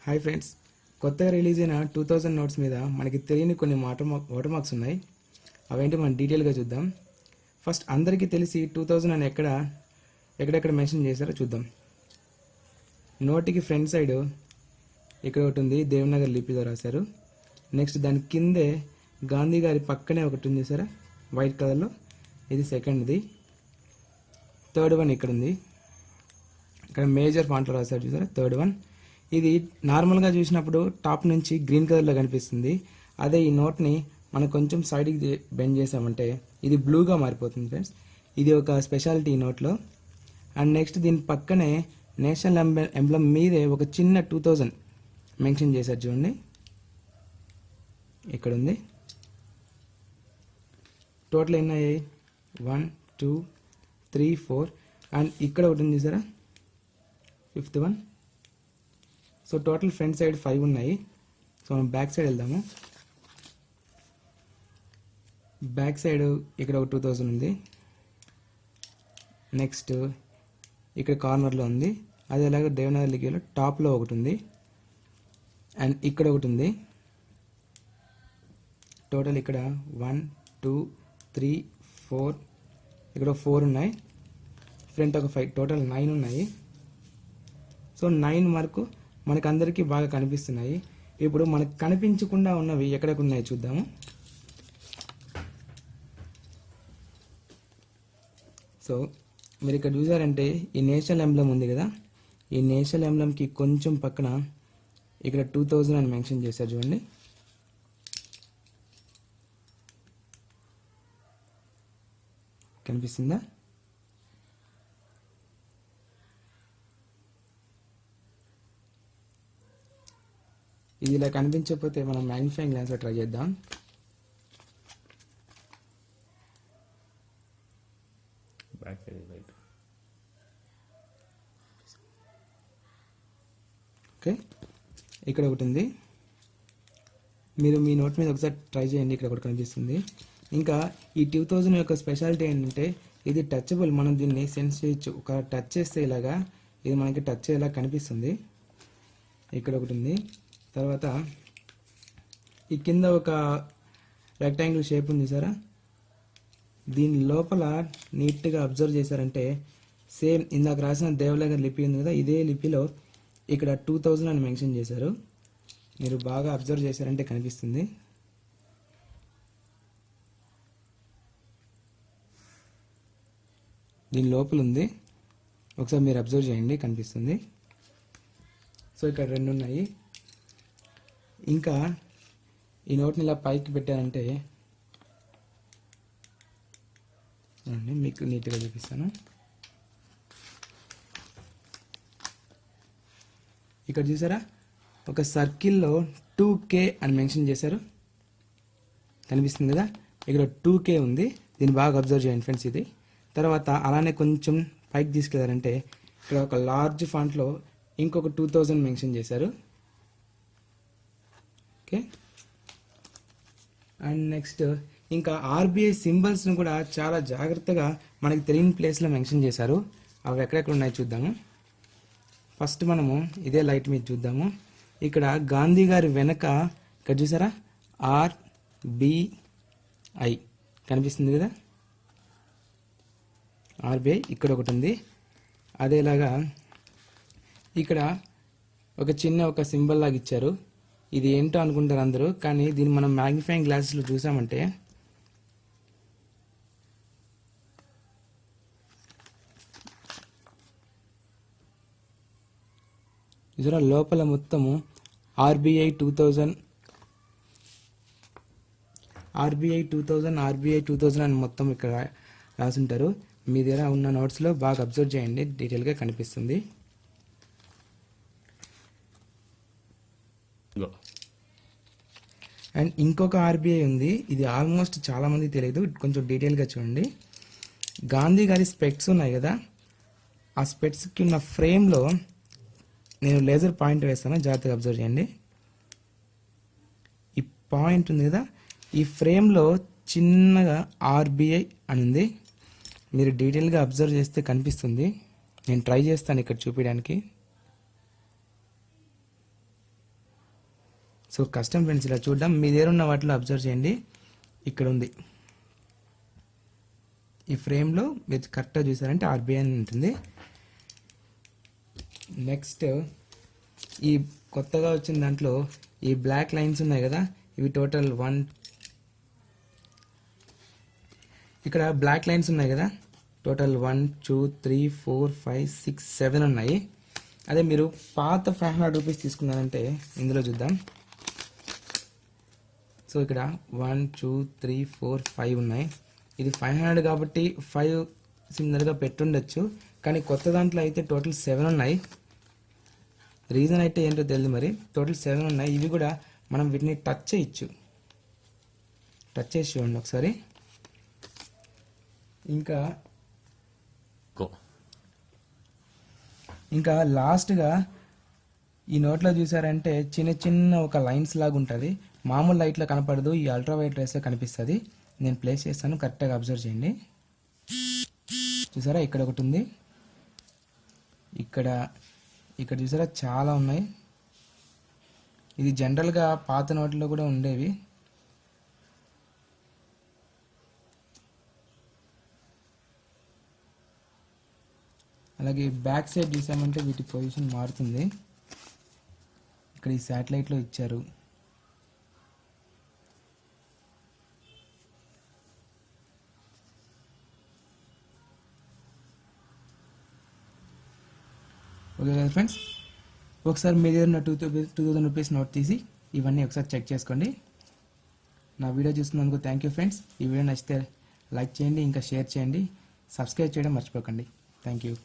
Hi friends, కొత్తగా release అయిన 2000 notes మీద మనకి తెలియని కొన్ని వాటర్ మార్క్స్ ఉన్నాయి. అవేంటి మనం డీటెయిల్గా చూద్దాం. ఫస్ట్ అందరికీ తెలిసి 2000 అని ఎక్కడెక్కడ మెన్షన్ చేశారో చూద్దాం. నోటికి ఫ్రంట్ సైడ్ ఇక్కడ ఒకటి ఉంది, దేవనగర్ లిపిలో రాశారు. నెక్స్ట్ దాని కిందే గాంధీ గారి పక్కనే ఒకటి ఉంది చూసారా, వైట్ కలర్లో, ఇది సెకండ్ది. థర్డ్ వన్ ఇక్కడ ఉంది, ఇక్కడ మేజర్ ఫాంట్లో రాశారు చూసారా, థర్డ్ వన్. ఇది నార్మల్గా చూసినప్పుడు టాప్ నుంచి గ్రీన్ కలర్లో కనిపిస్తుంది. అదే ఈ నోట్ని మనం కొంచెం సైడ్కి బెండ్ చేసామంటే ఇది బ్లూగా మారిపోతుంది ఫ్రెండ్స్. ఇది ఒక స్పెషాలిటీ ఈ నోట్లో. అండ్ నెక్స్ట్ దీని పక్కనే నేషనల్ ఎంబ్లమ్ మీదే ఒక చిన్న 2000 మెన్షన్ చేశారు చూడండి, ఇక్కడ ఉంది. టోటల్ ఎన్ని అయ్యాయి? 1 2 3 4 అండ్ ఇక్కడ ఒకటి ఉంది చూసారా, fifth one. So total front side 5 ఉన్నాయి. సో మనం బ్యాక్ సైడ్ వెళ్దాము. బ్యాక్ సైడ్ ఇక్కడ ఒక 2000 ఉంది. నెక్స్ట్ ఇక్కడ కార్నర్లో ఉంది. అదే అలాగే దేవనగర్ లిపిలో టాప్లో ఒకటి ఉంది. అండ్ ఇక్కడ ఒకటి ఉంది. టోటల్ ఇక్కడ 1 2 3 4 ఇక్కడ 4 ఉన్నాయి. ఫ్రంట్ ఒక 5, టోటల్ 9 ఉన్నాయి. సో 9 వరకు మనకు అందరికీ బాగా కనిపిస్తున్నాయి. ఇప్పుడు మనకు కనిపించకుండా ఉన్నవి ఎక్కడెక్కడ ఉన్నాయి చూద్దాము. సో మీరు ఇక్కడ చూసారంటే ఈ నేషనల్ ఎంబ్లమ్ ఉంది కదా, ఈ నేషనల్ ఎంబ్లమ్కి కొంచెం పక్కన ఇక్కడ 2000 అని మెన్షన్ చేశారు చూడండి. కనిపిస్తుందా? ఇది ఇలా కనిపించకపోతే మనం మ్యాగ్నిఫైయింగ్ గ్లాస్లో ట్రై చేద్దాం. ఓకే, ఇక్కడ ఒకటి ఉంది. మీరు మీ నోట్ మీద ఒకసారి ట్రై చేయండి, ఇక్కడ ఒకటి కనిపిస్తుంది. ఇంకా ఈ 2000 యొక్క స్పెషాలిటీ ఏంటంటే ఇది టచబుల్. మనం దీన్ని సెన్స్ చేయొచ్చు. ఒక టచ్ చేస్తే ఇలాగా ఇది మనకి టచ్ అయ్యేలా కనిపిస్తుంది. ఇక్కడ ఒకటి ఉంది. తర్వాత ఈ కింద ఒక రెక్టాంగిల్ షేప్ ఉంది సారా, దీని లోపల నీట్గా అబ్జర్వ్ చేశారంటే సేమ్ ఇందాక రాసిన దేవనగర్ లిపి ఉంది కదా, ఇదే లిపిలో ఇక్కడ 2000 అని మెన్షన్ చేశారు. మీరు బాగా అబ్జర్వ్ చేశారంటే కనిపిస్తుంది. దీని లోపల ఉంది, ఒకసారి మీరు అబ్జర్వ్ చేయండి, కనిపిస్తుంది. సో ఇక్కడ 2 ఉన్నాయి. ఇంకా ఈ నోట్ని ఇలా పైకి పెట్టారంటే మీకు నీట్గా చూపిస్తాను. ఇక్కడ చూసారా, ఒక సర్కిల్లో 2K అని మెన్షన్ చేశారు, కనిపిస్తుంది కదా. ఇక్కడ 2K ఉంది, దీన్ని బాగా అబ్జర్వ్ చేయండి ఫ్రెండ్స్. ఇది తర్వాత అలానే కొంచెం పైకి తీసుకెళ్లారంటే ఇక్కడ ఒక లార్జ్ ఫాంట్లో ఇంకొక 2000 మెన్షన్ చేశారు. ఓకే, అండ్ నెక్స్ట్ ఇంకా ఆర్బీఐ సింబల్స్ని కూడా చాలా జాగ్రత్తగా మనకి తెలియని ప్లేస్లో మెన్షన్ చేశారు. అవి ఎక్కడెక్కడ ఉన్నాయి చూద్దాము. ఫస్ట్ మనము ఇదే లైట్ మీద చూద్దాము. ఇక్కడ గాంధీ గారి వెనక ఇక్కడ చూసారా, ఆర్బిఐ కనిపిస్తుంది కదా, ఆర్బీఐ ఇక్కడ ఒకటి ఉంది. అదేలాగా ఇక్కడ ఒక చిన్న ఒక సింబల్ లాగా ఇచ్చారు. ఇది ఏంటో అనుకుంటారు అందరూ, కానీ దీన్ని మనం మ్యాగ్నిఫైయింగ్ గ్లాసెస్లో చూసామంటే ఇదిరా లోపల మొత్తము ఆర్బీఐ 2000 అని మొత్తం ఇక్కడ రాసుంటారు. మీ దగ్గర ఉన్న నోట్స్లో బాగా అబ్జర్వ్ చేయండి, డీటెయిల్గా కనిపిస్తుంది. అండ్ ఇంకొక ఆర్బీఐ ఉంది, ఇది ఆల్మోస్ట్ చాలామంది తెలియదు, కొంచెం డీటెయిల్గా చూడండి. గాంధీ గారి స్పెక్ట్స్ ఉన్నాయి కదా, ఆ స్పెక్ట్స్కి ఉన్న ఫ్రేమ్లో నేను లేజర్ పాయింట్ వేస్తాను, జాగ్రత్తగా అబ్జర్వ్ చేయండి. ఈ పాయింట్ ఉంది కదా, ఈ ఫ్రేమ్లో చిన్నగా ఆర్బీఐ అని ఉంది. మీరు డీటెయిల్గా అబ్జర్వ్ చేస్తే కనిపిస్తుంది. నేను ట్రై చేస్తాను ఇక్కడ చూపించడానికి. సో కష్టం ఫ్రెండ్స్, ఇలా చూద్దాం. మీ దగ్గర ఉన్న వాటిలో అబ్జర్వ్ చేయండి, ఇక్కడ ఉంది. ఈ ఫ్రేమ్లో మీరు కరెక్ట్గా చూసారంటే ఆర్బీఐ అని ఉంటుంది. నెక్స్ట్ ఈ కొత్తగా వచ్చిన దాంట్లో ఈ బ్లాక్ లైన్స్ ఉన్నాయి కదా, ఇవి టోటల్ ఇక్కడ బ్లాక్ లైన్స్ ఉన్నాయి కదా, టోటల్ 1 2 3 4 5 6 7 ఉన్నాయి. అదే మీరు పాత 500 రూపీస్ తీసుకున్నారంటే ఇందులో చూద్దాం. సో ఇక్కడ 1 2 3 4 5 ఉన్నాయి. ఇది 500 కాబట్టి 5 సిమిలర్గా పెట్టుండొచ్చు, కానీ కొత్త దాంట్లో అయితే టోటల్ 7 ఉన్నాయి. రీజన్ అయితే ఏంటో తెలియదు, మరి టోటల్ 7 ఉన్నాయి. ఇవి కూడా మనం వీటిని టచ్ చేయొచ్చు. టచ్ చేసి చూడండి ఒకసారి. ఇంకా లాస్ట్గా ఈ నోట్లో చూసారంటే చిన్న చిన్న ఒక లైన్స్ లాగా ఉంటుంది. మామూలు లైట్లో కనపడదు, ఈ అల్ట్రా వైట్ రేస్లో కనిపిస్తుంది. నేను ప్లేస్ చేస్తాను, కరెక్ట్గా అబ్జర్వ్ చేయండి. చూసారా, ఇక్కడ ఒకటి ఉంది, ఇక్కడ చూసారా చాలా ఉన్నాయి. ఇది జనరల్గా పాత నోట్లో కూడా ఉండేవి. అలాగే బ్యాక్ సైడ్ చూసామంటే వీటి పొజిషన్ మారుతుంది. ఇక్కడ ఈ శాటిలైట్లో ఇచ్చారు. ఓకే కదా ఫ్రెండ్స్, ఒకసారి మీ దగ్గర ఉన్న 2000 రూపీస్ నోట్ తీసి ఇవన్నీ ఒకసారి చెక్ చేసుకోండి. నా వీడియో చూస్తున్నందుకు థ్యాంక్ యూ ఫ్రెండ్స్. ఈ వీడియో నచ్చితే లైక్ చేయండి, ఇంకా షేర్ చేయండి, సబ్స్క్రైబ్ చేయడం మర్చిపోకండి. Thank you.